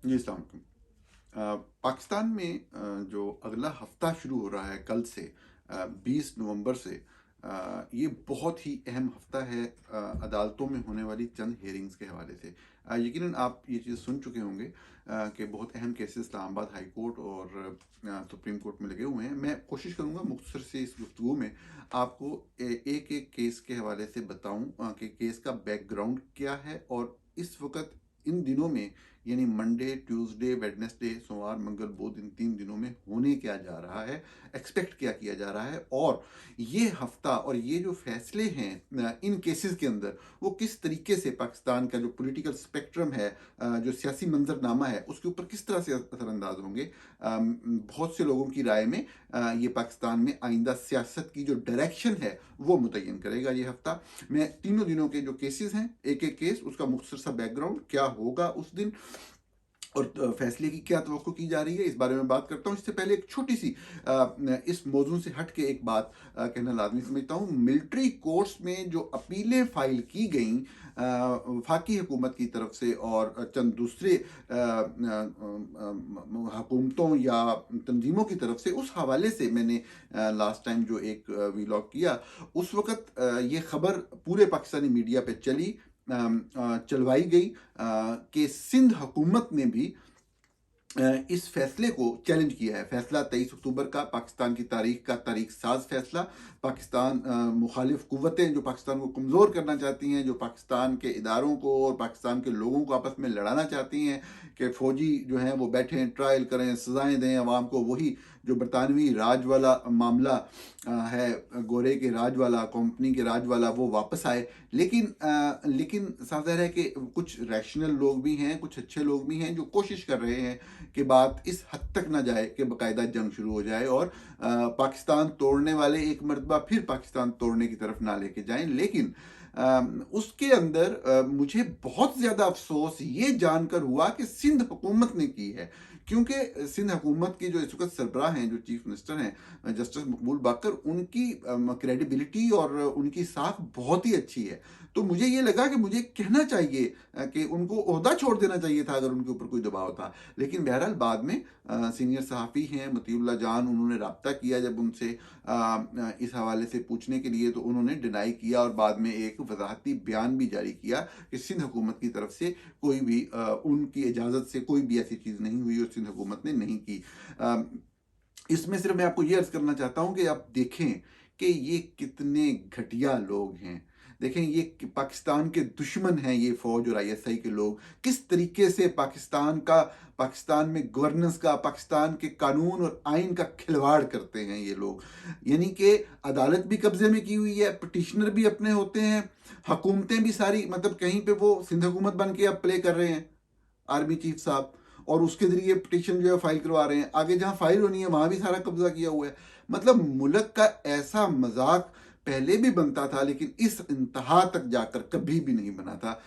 जी, अस्सलाम वालेकुम। पाकिस्तान में जो अगला हफ्ता शुरू हो रहा है कल से 20 नवंबर से ये बहुत ही अहम हफ्ता है अदालतों में होने वाली चंद हेयरिंग्स के हवाले से। यकीनन आप ये चीज़ सुन चुके होंगे कि बहुत अहम केसेस इस्लामाबाद हाई कोर्ट और सुप्रीम कोर्ट में लगे हुए हैं। मैं कोशिश करूँगा मुख्तसर से इस गुफ्तगू में आपको एक एक केस के हवाले से बताऊँ कि केस का बैकग्राउंड क्या है और इस वक्त इन दिनों में यानी मंडे, ट्यूसडे, वेडनेसडे, सोमवार, मंगल, बुध इन 3 दिनों में होने क्या जा रहा है, एक्सपेक्ट क्या किया जा रहा है और ये हफ्ता और ये जो फैसले हैं इन केसेस के अंदर वो किस तरीके से पाकिस्तान का जो पॉलिटिकल स्पेक्ट्रम है, जो सियासी मंजरनामा है उसके ऊपर किस तरह से असरअंदाज होंगे। बहुत से लोगों की राय में ये पाकिस्तान में आइंदा सियासत की जो डायरेक्शन है वो मुतय्यन करेगा ये हफ्ता। मैं तीनों दिनों के जो केसेस हैं, एक एक केस उसका मुख्तसर सा बैकग्राउंड क्या होगा उस दिन और फैसले की क्या तवक्को की जा रही है इस बारे में बात करता हूँ। इससे पहले एक छोटी सी इस मौजू से हट के एक बात कहना लाजमी समझता हूँ। मिलिट्री कोर्ट्स में जो अपीलें फाइल की गई वफाकी हुकूमत की तरफ से और चंद दूसरे हुकूमतों या तंजीमों की तरफ से, उस हवाले से मैंने लास्ट टाइम जो एक वीलॉग किया उस वक़्त ये ख़बर पूरे पाकिस्तानी मीडिया पे चली, चलवाई गई कि सिंध हुकूमत ने भी इस फैसले को चैलेंज किया है। फैसला 23 अक्टूबर का पाकिस्तान की तारीख का तारीख साज फैसला। पाकिस्तान मुखालिफ कुव्वतें जो पाकिस्तान को कमज़ोर करना चाहती हैं, जो पाकिस्तान के इदारों को और पाकिस्तान के लोगों को आपस में लड़ाना चाहती हैं कि फ़ौजी जो हैं वो बैठें, ट्रायल करें, सज़ाएँ दें अवाम को, वही जो बरतानवी राज वाला मामला है, गोरे के राज वाला, कंपनी के राज वाला, वो वापस आए। लेकिन साफ ज़ाहिर है कि कुछ रैशनल लोग भी हैं, कुछ अच्छे लोग भी हैं जो कोशिश कर रहे हैं कि बात इस हद तक ना जाए कि बाकायदा जंग शुरू हो जाए और पाकिस्तान तोड़ने वाले एक मरतबा फिर पाकिस्तान तोड़ने की तरफ ना लेके जाएं। लेकिन उसके अंदर मुझे बहुत ज़्यादा अफसोस ये जानकर हुआ कि सिंध हुकूमत ने की है, क्योंकि सिंध हुकूमत के जो इस वक्त सरबराह हैं, जो चीफ मिनिस्टर हैं जस्टिस मकबूल बाकर, उनकी क्रेडिबिलिटी और उनकी साख बहुत ही अच्छी है। तो मुझे ये लगा कि मुझे कहना चाहिए कि उनको ओहदा छोड़ देना चाहिए था अगर उनके ऊपर कोई दबाव था। लेकिन बहरहाल बाद में सीनियर सहाफ़ी हैं मतीउल्लाह जान, उन्होंने रब्ता किया जब उनसे इस हवाले से पूछने के लिए, तो उन्होंने डिनाई किया और बाद में एक वजाहती बयान भी जारी किया कि सिंध हुकूमत की तरफ से कोई भी उनकी इजाज़त से कोई भी ऐसी चीज़ नहीं हुई और सिंध हुकूमत ने नहीं की। इसमें सिर्फ मैं आपको ये अर्ज़ करना चाहता हूँ कि आप देखें कि ये कितने घटिया लोग हैं। देखें, ये पाकिस्तान के दुश्मन हैं, ये फ़ौज और आईएसआई के लोग। किस तरीके से पाकिस्तान में गवर्नेंस का, पाकिस्तान के कानून और आइन का खिलवाड़ करते हैं ये लोग। यानी कि अदालत भी कब्जे में की हुई है, पिटिशनर भी अपने होते हैं, हुकूमतें भी सारी, मतलब कहीं पे वो सिंध हुकूमत बन के अब प्ले कर रहे हैं आर्मी चीफ साहब, और उसके जरिए पिटिशन जो है फाइल करवा रहे हैं। आगे जहां फाइल होनी है वहां भी सारा कब्जा किया हुआ है। मतलब मुल्क का ऐसा मजाक पहले भी बनता था, लेकिन इस इंतहा तक जाकर कभी भी नहीं बना था।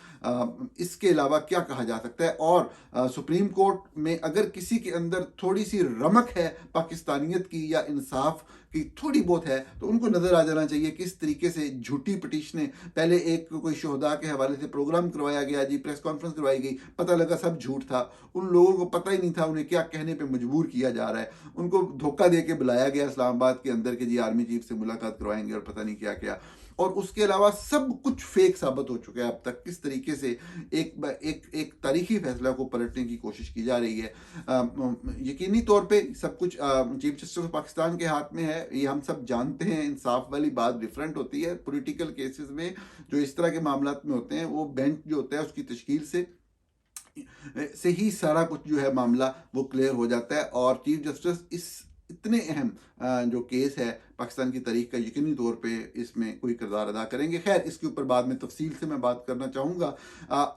इसके अलावा क्या कहा जा सकता है। और सुप्रीम कोर्ट में अगर किसी के अंदर थोड़ी सी रमक है पाकिस्तानियत की या इंसाफ की थोड़ी बहुत है, तो उनको नजर आ जाना चाहिए किस तरीके से झूठी पिटिशनें, पहले एक कोई शोहदा के हवाले से प्रोग्राम करवाया गया जी, प्रेस कॉन्फ्रेंस करवाई गई, पता लगा सब झूठ था। उन लोगों को पता ही नहीं था उन्हें क्या कहने पे मजबूर किया जा रहा है। उनको धोखा दे के बुलाया गया इस्लामाबाद के अंदर के जी आर्मी चीफ से मुलाकात करवाएंगे और पता नहीं क्या क्या। और उसके अलावा सब कुछ फेक साबित हो चुका है अब तक। किस तरीके से एक तारीखी फैसला को पलटने की कोशिश की जा रही है। यकीनी तौर पे सब कुछ चीफ जस्टिस ऑफ पाकिस्तान के हाथ में है, ये हम सब जानते हैं। इंसाफ वाली बात डिफरेंट होती है। पॉलिटिकल केसेस में जो इस तरह के मामला में होते हैं, वो बेंच जो होता है उसकी तश्कील से ही सारा कुछ जो है मामला वो क्लियर हो जाता है। और चीफ जस्टिस इस इतने अहम जो केस है पाकिस्तान की तारीख का, यकीनी तौर पे इसमें कोई किरदार अदा करेंगे। खैर, इसके ऊपर बाद में तफसील से मैं बात करना चाहूँगा।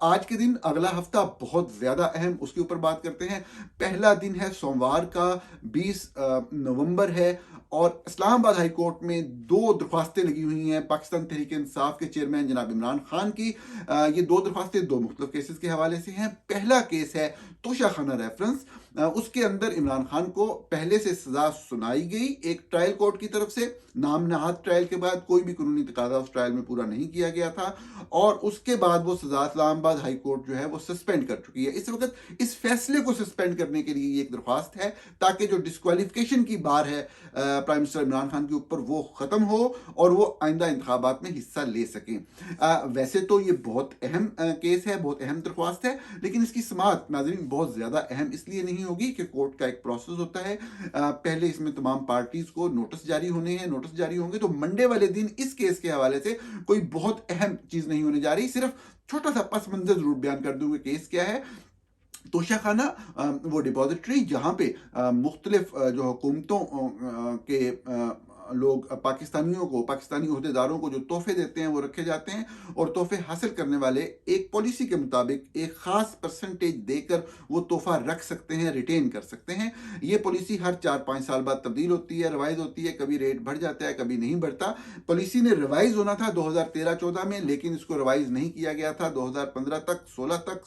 आज के दिन, अगला हफ्ता बहुत ज़्यादा अहम, उसके ऊपर बात करते हैं। पहला दिन है सोमवार का, 20 नवंबर है और इस्लामाबाद हाई कोर्ट में 2 दरख्वास्तें लगी हुई हैं पाकिस्तान तहरीक इंसाफ के चेयरमैन जनाब इमरान खान की। ये 2 दरख्वास्तें 2 मुख्तलिफ केसेस के हवाले से हैं। पहला केस है तोशाखाना रेफरेंस। उसके अंदर इमरान खान को पहले से सजा सुनाई गई एक ट्रायल कोर्ट की तरफ से, नाम नहाद ट्रायल के बाद कोई भी कानूनी तकाजा उस ट्रायल में पूरा नहीं किया गया था, और उसके बाद वो सजा इस्लामाबाद हाई कोर्ट जो है वो सस्पेंड कर चुकी है। इस वक्त इस फैसले को सस्पेंड करने के लिए ये एक दरख्वास्त है ताकि जो डिस्क्वालिफिकेशन की बार है प्राइम मिनिस्टर इमरान खान के ऊपर वो ख़त्म हो और वो आइंदा इंतखाबात में हिस्सा ले सकें। वैसे तो ये बहुत अहम केस है, बहुत अहम दरख्वास्त है, लेकिन इसकी समाअत नाज़रीन बहुत ज़्यादा अहम इसलिए नहीं होगी कि कोर्ट का एक प्रोसेस होता है। पहले इसमें तमाम पार्टीज़ को नोटिस जारी होने हैं, नोटिस जारी होंगे तो मंडे वाले दिन इस केस के हवाले से कोई बहुत अहम चीज़ नहीं होने जा रही। सिर्फ छोटा सा पस मंजर जरूर बयान कर दूंगा। केस क्या है? तोशाखाना वो डिपॉजिटरी जहाँ पे मुख्तलिफ जो हुकूमतों के लोग पाकिस्तानियों को, पाकिस्तानी अहदेदारों को जो तोहफे देते हैं वो रखे जाते हैं, और तोहफे हासिल करने वाले एक पॉलिसी के मुताबिक एक ख़ास परसेंटेज देकर वो तोहफा रख सकते हैं, रिटेन कर सकते हैं। ये पॉलिसी हर 4-5 साल बाद तब्दील होती है, रिवाइज होती है, कभी रेट बढ़ जाता है, कभी नहीं बढ़ता। पॉलिसी ने रिवाइज होना था 2013-14 में, लेकिन इसको रिवाइज नहीं किया गया था 2015 तक, 16 तक,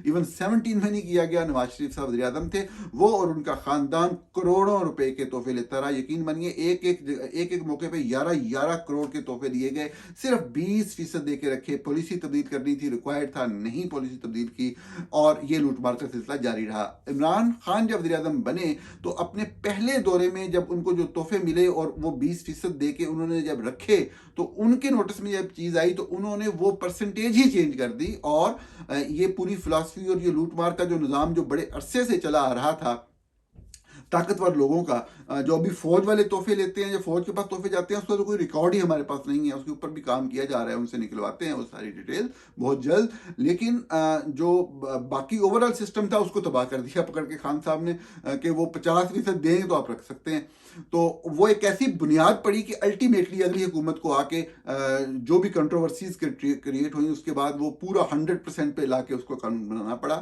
इवन 17 में नहीं किया गया। नवाज शरीफ साहब वज़ीर आज़म थे, वो और उनका ख़ानदान करोड़ों रुपए के तोहफे लेता रहा। यकीन मानिए एक एक मौके पे 11 करोड़ के तोहफे दिए गए, सिर्फ 20% दे के रखे। पॉलिसी तब्दील करनी थी, रिक्वायर्ड था, नहीं पॉलिसी तब्दील की, और ये लूटमार का सिलसिला जारी रहा। इमरान खान जब वज़ीर आज़म बने तो अपने पहले दौरे में जब उनको जो तोहफे मिले और वो 20% दे के उन्होंने जब रखे, तो उनके नोटिस में जब चीज़ आई तो उन्होंने वो परसेंटेज ही चेंज कर दी, और ये पूरी फिलॉसफी और ये लूटमार का जो निज़ाम जो बड़े अरसे से चला आ रहा था ताकतवर लोगों का, जो अभी फौज वाले तोहफे लेते हैं, जो फौज के पास तोहफे जाते हैं, उसका तो कोई रिकॉर्ड ही हमारे पास नहीं है। उसके ऊपर भी काम किया जा रहा है, उनसे निकलवाते हैं वो सारी डिटेल बहुत जल्द। लेकिन जो बाकी ओवरऑल सिस्टम था उसको तबाह कर दिया पकड़ के खान साहब ने, कि वो 50% देंगे तो आप रख सकते हैं। तो वो एक ऐसी बुनियाद पड़ी कि अल्टीमेटली अगली हुकूमत को आके जो भी कंट्रोवर्सीज क्रिएट हुई उसके बाद वो पूरा 100% पे लाके उसको कानून बनाना पड़ा।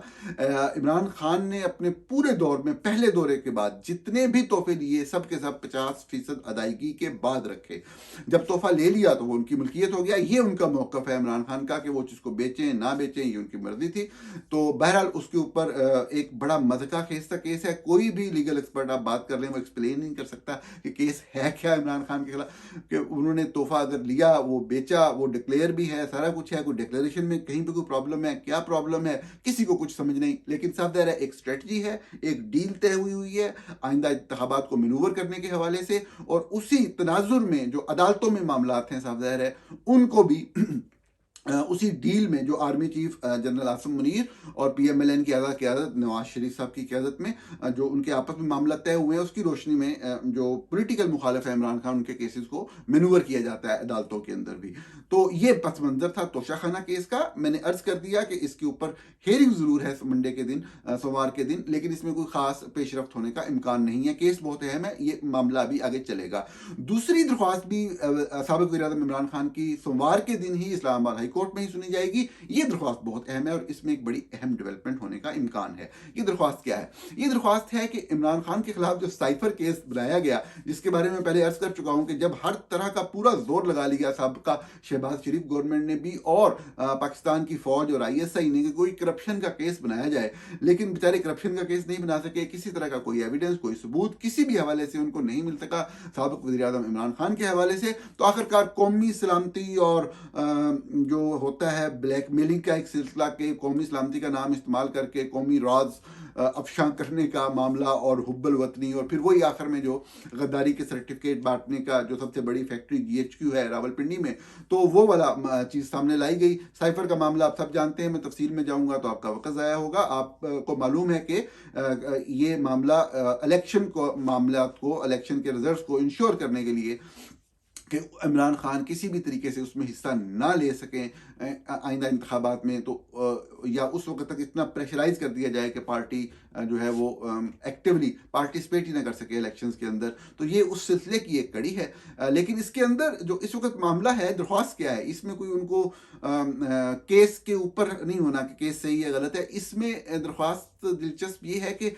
इमरान खान ने अपने पूरे दौर में, पहले दौरे के बाद जितने भी तोहफे लिए सब के सब 50% अदायगी के बाद रखे। जब तोहफा ले लिया तो वो उनकी मिल्कियत हो गया। ये उनका मौकफ है इमरान खान का कि वो चीज़ को बेचें ना बेचें, ये उनकी मर्जी थी। तो बहरहाल उसके ऊपर एक बड़ा मज़का केस है। कोई भी लीगल एक्सपर्ट आप बात कर लें वो एक्सप्लेन नहीं कर सकता कि केस है क्या इमरान खान के खिलाफ, कि उन्होंने तोहफा अगर लिया, वो बेचा, वो डिक्लेयर भी है, सारा कुछ है, कोई डिक्लेरेशन में कहीं पे कोई प्रॉब्लम है, क्या प्रॉब्लम है, किसी को कुछ समझ नहीं। लेकिन साफ ज़ाहिर है एक स्ट्रेटजी है, एक डील तय हुई है आइंदा इंतखाबात को मैनूवर करने के हवाले से, और उसी तनाजुर में जो अदालतों में मामला हैं साफ ज़ाहिर है उनको भी उसी डील में जो army chief general Asim Munir और PMLN की क़यादत, नवाज शरीफ साहब की क़यादत में जो उनके आपस में मामला तय हुए हैं, उसकी रोशनी में जो पॉलिटिकल मुखालिफ है इमरान खान, उनके केसेस को मैनूवर किया जाता है अदालतों के अंदर भी। तो ये पस मंजर था तोशाखाना केस का। मैंने अर्ज कर दिया कि इसके ऊपर हेयरिंग ज़रूर है मंडे के दिन, सोमवार के दिन, लेकिन इसमें कोई ख़ास पेशरफ्त होने का इम्कान नहीं है। केस बहुत अहम है, ये मामला अभी आगे चलेगा। दूसरी दरख्वास्त भी साबिक़ वज़ीर-ए-आज़म इमरान खान की सोमवार के दिन ही इस्लामाबाद हाई कोर्ट में ही सुनी जाएगी। ये दरख्वास्त बहुत अहम है और इसमें एक बड़ी अहम डेवलपमेंट होने का इम्कान है। ये दरख्वास्त क्या है? ये दरख्वास्त है कि इमरान खान के खिलाफ जो साइफर केस बनाया गया, जिसके बारे में पहले अर्ज कर चुका हूं कि जब हर तरह का पूरा जोर लगा लिया साबिक़ा शहबाज शरीफ गवर्नमेंट ने भी और पाकिस्तान की फौज और ISI ने कि कोई करप्शन का केस बनाया जाए, लेकिन बेचारे करप्शन का केस नहीं बना सके। किसी तरह का कोई एविडेंस, कोई सबूत किसी भी हवाले से उनको नहीं मिल सका साबिक़ वज़ीर-ए-आज़म इमरान खान के हवाले से। तो आखिरकार कौमी सलामती और जो होता है ब्लैकमेलिंग का एक सिलसिला, के कौमी सलामती का नाम इस्तेमाल करके कौमी राज अफशा करने का मामला, और हुब्बल वतनी, और फिर वही आखिर में जो गद्दारी के सर्टिफिकेट बांटने का जो सबसे बड़ी फैक्ट्री GHQ है रावलपिंडी में, तो वो वाला चीज़ सामने लाई गई। साइफर का मामला आप सब जानते हैं, मैं तफसील में जाऊंगा तो आपका वक्त ज़ाया होगा। आपको मालूम है कि ये मामला इलेक्शन को, मामलात को, इलेक्शन के रिजल्ट को इंश्योर करने के लिए कि इमरान खान किसी भी तरीके से उसमें हिस्सा ना ले सकें आइंदा इंतखाबात में, तो या उस वक्त तक इतना प्रेशराइज कर दिया जाए कि पार्टी जो है वो एक्टिवली पार्टिसिपेट ही ना कर सके इलेक्शंस के अंदर। तो ये उस सिलसिले की एक कड़ी है। लेकिन इसके अंदर जो इस वक्त मामला है, दरख्वास्त क्या है, इसमें कोई उनको केस के ऊपर नहीं होना कि केस सही है गलत है। इसमें दरख्वास्त दिलचस्प ये है कि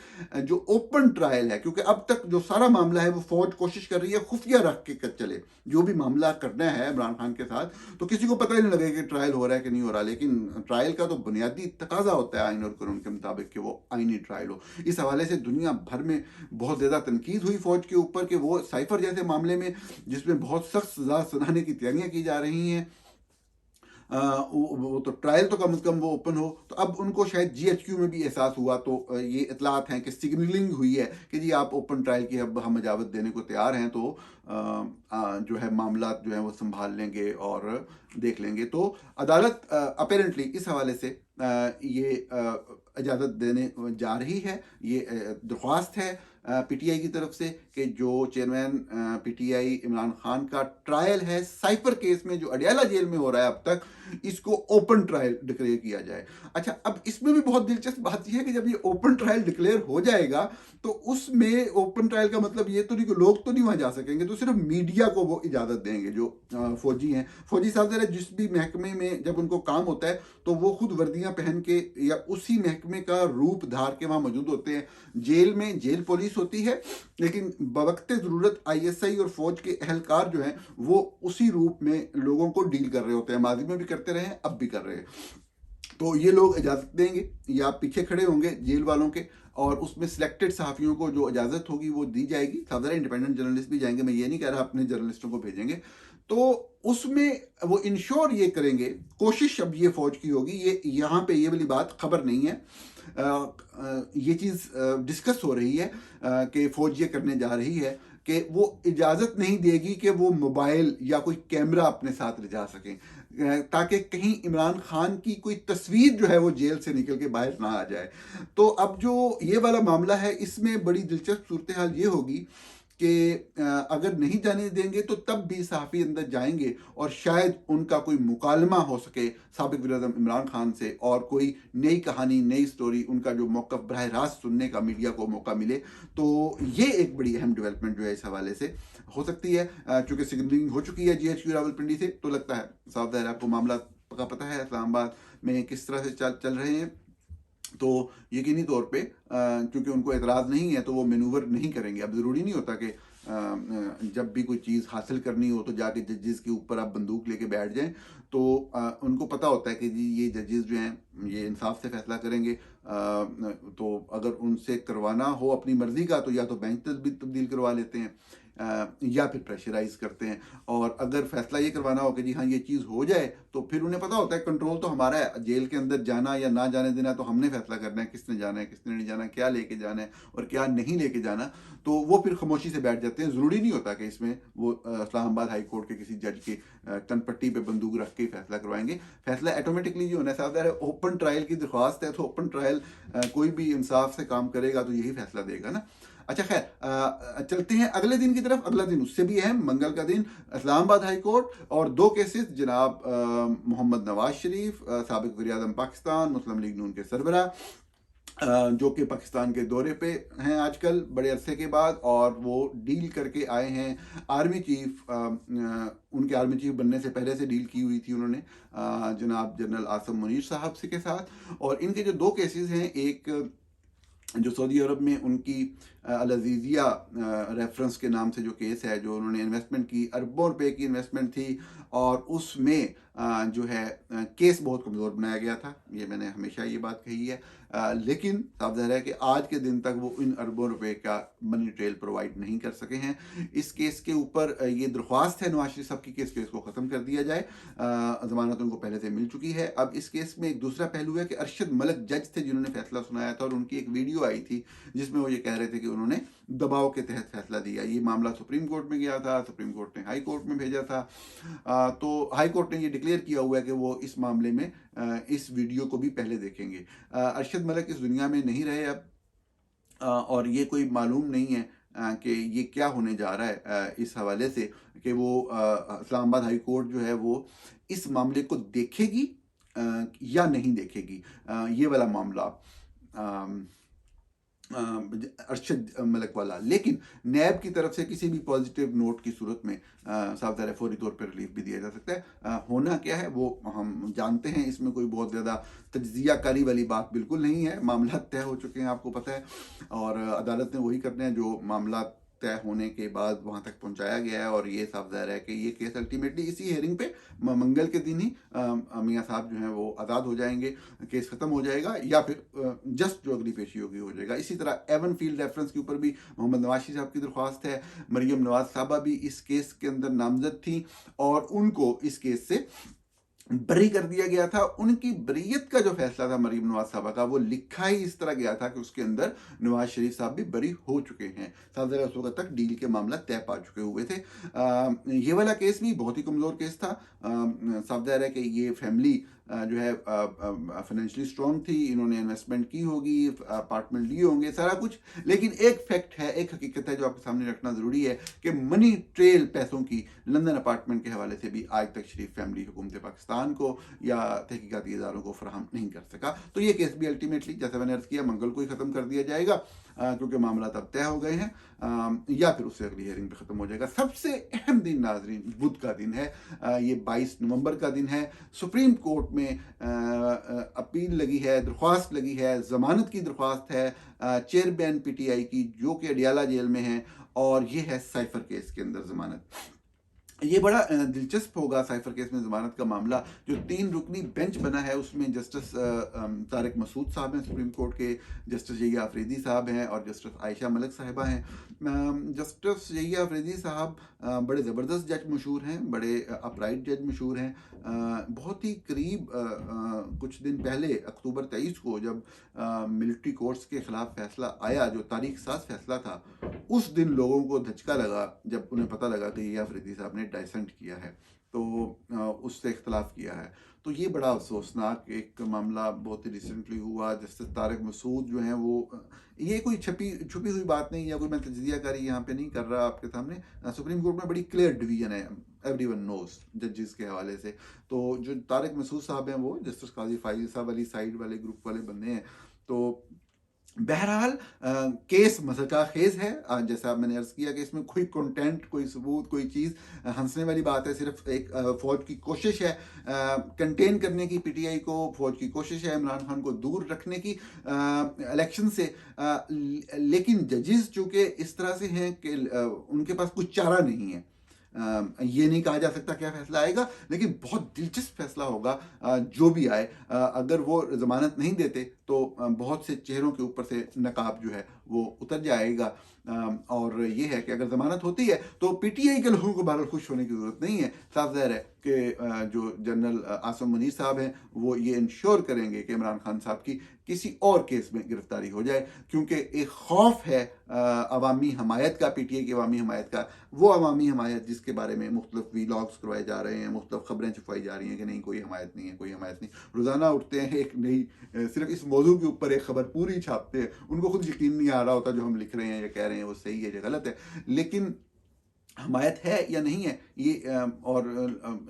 जो ओपन ट्रायल है, क्योंकि अब तक जो सारा मामला है वो फौज कोशिश कर रही है खुफिया रख के चले, जो भी मामला करना है इमरान खान के साथ, तो किसी को पता ही नहीं लगे कि ट्रायल हो रहा है कि नहीं हो रहा। लेकिन ट्रायल का तो बुनियादी तकाजा होता है आइन और कानून के मुताबिक कि वो आइनी ट्रायल हो। इस हवाले से दुनिया भर में बहुत ज़्यादा तनकीद हुई फौज के ऊपर कि वो साइफर जैसे मामले में, जिसमें बहुत सख्त सजा सुनाने की तैयारियां की जा रही हैं, वो तो ट्रायल तो कम से कम वो ओपन हो। तो अब उनको शायद जीएचक्यू में भी एहसास हुआ, तो ये इतलात हैं कि सिग्नलिंग हुई है कि जी आप ओपन ट्रायल की अब हम इजाज़त देने को तैयार हैं, तो जो है मामला जो है वो संभाल लेंगे और देख लेंगे। तो अदालत अपेरेंटली इस हवाले से ये इजाज़त देने जा रही है। ये दरख्वास्त है पीटीआई की तरफ से कि जो चेयरमैन पीटीआई इमरान खान का ट्रायल है साइफर केस में जो अडियाला जेल में हो रहा है अब तक, इसको ओपन ट्रायल डिक्लेयर किया जाए। अच्छा, अब इसमें भी बहुत दिलचस्प बात यह है कि जब ये ओपन ट्रायल डिक्लेयर हो जाएगा तो उसमें ओपन ट्रायल का मतलब ये तो नहीं कि लोग तो नहीं वहां जा सकेंगे, तो सिर्फ मीडिया को वो इजाजत देंगे जो फौजी हैं। फौजी साहब जरा जिस भी महकमे में जब उनको काम होता है तो वो खुद वर्दियां पहन के या उसी महकमे का रूप धार के वहां मौजूद होते हैं। जेल में जेल पुलिस होती है, लेकिन बवक्ते ज़रूरत आईएसआई और फौज के अहलकार जो हैं वो उसी रूप में लोगों को डील कर रहे होते हैं। माजी में भी करते रहे हैं, अब भी कर रहे हैं। तो ये लोग इजाज़त देंगे या पीछे खड़े होंगे जेल वालों के, और उसमें सिलेक्टेड सहाफ़ियों को जो इजाज़त होगी वो दी जाएगी। साधारण इंडिपेंडेंट जर्नलिस्ट भी जाएंगे, मैं ये नहीं कह रहा अपने जर्नलिस्टों को भेजेंगे। तो उसमें वो इंश्योर ये करेंगे, कोशिश अब ये फौज की होगी, ये यहाँ पे ये वाली बात खबर नहीं है, ये चीज़ डिस्कस हो रही है कि फौज ये करने जा रही है कि वो इजाज़त नहीं देगी कि वो मोबाइल या कोई कैमरा अपने साथ ले जा सकें, ताकि कहीं इमरान खान की कोई तस्वीर जो है वो जेल से निकल के बाहर ना आ जाए। तो अब जो ये वाला मामला है इसमें बड़ी दिलचस्प सूरत हाल ये होगी कि अगर नहीं जाने देंगे तो तब भी सहाफ़ी अंदर जाएंगे और शायद उनका कोई मुकालमा हो सके साबिक वज़ीर-ए-आज़म इमरान खान से, और कोई नई कहानी, नई स्टोरी, उनका जो मौक़िफ़ बराह रास्त सुनने का मीडिया को मौका मिले। तो ये एक बड़ी अहम डेवलपमेंट जो है इस हवाले से हो सकती है। चूँकि सिग्नलिंग हो चुकी है जीएचक्यू रावलपिंडी से, तो लगता है साफ ज़ाहिर आपको मामला का पता है इस्लामाबाद में किस तरह से चल रहे हैं। तो यकीनी तौर पे क्योंकि उनको एतराज़ नहीं है तो वो मैनूवर नहीं करेंगे। अब ज़रूरी नहीं होता कि जब भी कोई चीज़ हासिल करनी हो तो जाके जजेस के ऊपर आप बंदूक लेके बैठ जाएं। तो उनको पता होता है कि जी ये जजेस जो हैं ये इंसाफ से फैसला करेंगे। तो अगर उनसे करवाना हो अपनी मर्ज़ी का तो या तो बेंच तब्दील करवा लेते हैं या फिर प्रेशराइज करते हैं। और अगर फैसला ये करवाना हो कि जी हाँ ये चीज़ हो जाए तो फिर उन्हें पता होता है कंट्रोल तो हमारा है, जेल के अंदर जाना या ना जाने देना तो हमने फैसला करना है, किसने जाना है किसने नहीं जाना, क्या लेके जाना है और क्या नहीं लेके जाना। तो वो फिर खामोशी से बैठ जाते हैं। ज़रूरी नहीं होता कि इसमें वो इस्लामाबाद हाई कोर्ट के किसी जज के कनपट्टी पे बंदूक रख के ही फैसला करवाएंगे। फैसला ऑटोमेटिकली जो होना है साफ है, ओपन ट्रायल की दरख्वास्त है तो ओपन ट्रायल कोई भी इंसाफ से काम करेगा तो यही फैसला देगा ना। अच्छा खैर, चलते हैं अगले दिन की तरफ। अगला दिन उससे भी अहम, मंगल का दिन इस्लामाबाद हाई कोर्ट और दो केसेस जनाब मोहम्मद नवाज शरीफ साबिक वज़ीर-ए-आज़म पाकिस्तान मुस्लिम लीग नून के सरबराह, जो कि पाकिस्तान के दौरे पे हैं आजकल बड़े अरसे के बाद, और वो डील करके आए हैं आर्मी चीफ। उनके आर्मी चीफ बनने से पहले से डील की हुई थी उन्होंने जनाब जनरल आसम मुनीर साहब से के साथ। और इनके जो दो केसेस हैं, एक जो सऊदी अरब में उनकी अल अज़ीज़िया रेफरेंस के नाम से जो केस है, जो उन्होंने इन्वेस्टमेंट की, अरबों रुपए की इन्वेस्टमेंट थी और उसमें जो है केस बहुत कमज़ोर बनाया गया था। ये मैंने हमेशा ये बात कही है। लेकिन साफ ज़ाहिर है कि आज के दिन तक वो इन अरबों रुपए का मनी ट्रेल प्रोवाइड नहीं कर सके हैं। इस केस के ऊपर ये दरख्वास्त है नवाज शरीफ साहब की कि इस केस को ख़त्म कर दिया जाए। ज़मानत उनको पहले से मिल चुकी है। अब इस केस में एक दूसरा पहलू है कि अरशद मलिक जज थे जिन्होंने फैसला सुनाया था, और उनकी एक वीडियो आई थी जिसमें वो ये कह रहे थे कि उन्होंने दबाव के तहत फैसला दिया। ये मामला सुप्रीम कोर्ट में गया था, सुप्रीम कोर्ट ने हाई कोर्ट में भेजा था। तो हाई कोर्ट ने ये डिक्लेयर किया हुआ है कि वो इस मामले में इस वीडियो को भी पहले देखेंगे। अरशद मलिक इस दुनिया में नहीं रहे अब, और ये कोई मालूम नहीं है कि ये क्या होने जा रहा है इस हवाले से कि वो इस्लामाबाद हाई कोर्ट जो है वो इस मामले को देखेगी या नहीं देखेगी। ये वाला मामला अरशद मलिक वाला। लेकिन नैब की तरफ से किसी भी पॉजिटिव नोट की सूरत में साफ ज़ाहिर है फौरी तौर पर रिलीफ भी दिया जा सकता है। होना क्या है वो हम जानते हैं, इसमें कोई बहुत ज़्यादा तज्जिया कारी वाली बात बिल्कुल नहीं है। मामला तय हो चुके हैं, आपको पता है, और अदालत ने वही करना है जो मामला तय होने के बाद वहां तक पहुंचाया गया है। और ये साफ ज़ाहिर है कि ये केस अल्टीमेटली इसी हियरिंग पे मंगल के दिन ही मियाँ साहब जो हैं वो आज़ाद हो जाएंगे, केस खत्म हो जाएगा, या फिर जस्ट जो अगली पेशी होगी हो जाएगा। इसी तरह एवन फील्ड रेफरेंस के ऊपर भी मोहम्मद नवाशी साहब की दरख्वास्त है। मरियम नवाज साहबा भी इस केस के अंदर नामजद थी और उनको इस केस से बरी कर दिया गया था। उनकी बरीयत का जो फैसला था मरीम नवाज साहबा का, वो लिखा ही इस तरह गया था कि उसके अंदर नवाज शरीफ साहब भी बरी हो चुके हैं। साहब जरा उस वक्त तक डील के मामला तय पा चुके हुए थे। ये वाला केस भी बहुत ही कमज़ोर केस था। साफ ज़ाहिर है कि ये फैमिली जो है फाइनेंशियली स्ट्रॉन्ग थी, इन्होंने इन्वेस्टमेंट की होगी, अपार्टमेंट लिए होंगे, सारा कुछ। लेकिन एक फैक्ट है, एक हकीकत है जो आपके सामने रखना ज़रूरी है कि मनी ट्रेल पैसों की लंदन अपार्टमेंट के हवाले से भी आज तक शरीफ फैमिली हुकूमत पाकिस्तान को या तहकीकाती इदारों को फराहम नहीं कर सका। तो ये केस भी अल्टीमेटली, जैसा मैंने अर्ज किया, मंगल को ही ख़त्म कर दिया जाएगा, क्योंकि मामला तब तय हो गए हैं, या फिर उससे अगली हियरिंग पे ख़त्म हो जाएगा। सबसे अहम दिन नाजरीन बुध का दिन है। ये 22 नवंबर का दिन है। सुप्रीम कोर्ट में अपील लगी है, दरख्वास्त लगी है, ज़मानत की दरख्वास्त है चेयरमैन पीटीआई की, जो कि अडियाला जेल में है, और ये है साइफर केस के अंदर ज़मानत। ये बड़ा दिलचस्प होगा साइफर केस में ज़मानत का मामला। जो 3 रुकनी बेंच बना है उसमें जस्टिस तारिक मसूद साहब हैं सुप्रीम कोर्ट के, जस्टिस यहिया अफरीदी साहब हैं, और जस्टिस आयशा मलिक साहिबा हैं। जस्टिस यहिया अफरीदी साहब बड़े ज़बरदस्त जज मशहूर हैं, बड़े अपराइट जज मशहूर हैं। बहुत ही करीब कुछ दिन पहले अक्टूबर 23 को जब मिलिट्री कोर्ट्स के ख़िलाफ़ फैसला आया, जो तारीख साज फैसला था, उस दिन लोगों को धचका लगा जब उन्हें पता लगा कि यहिया अफरीदी साहब ने डाइसेंट किया है, तो उससे इख्तलाफ किया है। तो ये बड़ा अफसोसनाक एक मामला बहुत ही रिसेंटली हुआ। जस्टिस तारिक मसूद जो हैं वो, ये कोई छुपी हुई बात नहीं, या कोई मैं तज्जियाकारी यहाँ पे नहीं कर रहा आपके सामने। सुप्रीम कोर्ट में बड़ी क्लियर डिवीजन है, एवरीवन नोज, जजेस के हवाले से। तो जो तारिक मसूद साहब हैं वो जस्टिस काजी फाइज साहब वाली साइड वाले ग्रुप वाले बंदे हैं। तो बहरहाल केस मज़ाक़ खेज़ है। जैसा मैंने अर्ज़ किया कि इसमें कोई कंटेंट, कोई सबूत, कोई चीज़ हंसने वाली बात है। सिर्फ एक फ़ौज की कोशिश है कंटेन करने की पीटीआई को, फ़ौज की कोशिश है इमरान खान को दूर रखने की इलेक्शन से। लेकिन जजेस चूँकि इस तरह से हैं कि उनके पास कुछ चारा नहीं है। ये नहीं कहा जा सकता क्या फैसला आएगा, लेकिन बहुत दिलचस्प फैसला होगा जो भी आए। अगर वो ज़मानत नहीं देते तो बहुत से चेहरों के ऊपर से नकाब जो है वो उतर जाएगा। और ये है कि अगर ज़मानत होती है तो पीटीआई के लोगों को बहरहाल खुश होने की ज़रूरत नहीं है। साफ ज़ाहिर है कि जो जनरल आसिम मुनीर साहब हैं वो ये इंश्योर करेंगे कि इमरान खान साहब की किसी और केस में गिरफ्तारी हो जाए, क्योंकि एक खौफ है अवामी हमायत का, पीटीआई की अवामी हमायत का। वो अवामी हमायत जिसके बारे में मुख्तलिफ वीलॉग्स करवाए जा रहे हैं, मुख्तलिफ खबरें छुपाई जा रही हैं कि नहीं कोई हमायत नहीं है, कोई हमायत नहीं। रोज़ाना उठते हैं एक नई, सिर्फ इस मौजू के ऊपर एक खबर पूरी छापते हैं, उनको खुद यकीन नहीं आ रहा होता जो हम लिख रहे हैं या कह रहे हैं वो सही है या गलत है। लेकिन हमायत है या नहीं है ये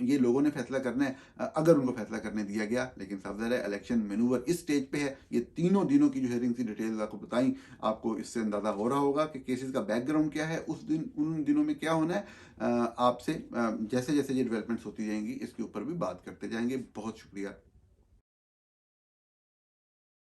ये लोगों ने फैसला करना है, अगर उनको फैसला करने दिया गया। लेकिन साफ ज़ाहिर है इलेक्शन मैनूवर इस स्टेज पे है। ये तीनों दिनों की जो हेयरिंग की डिटेल्स आपको बताई, आपको इससे अंदाज़ा हो रहा होगा कि केसेस का बैकग्राउंड क्या है, उस दिन उन दिनों में क्या होना है। आपसे जैसे जैसे ये डेवलपमेंट्स होती जाएंगी इसके ऊपर भी बात करते जाएंगे। बहुत शुक्रिया।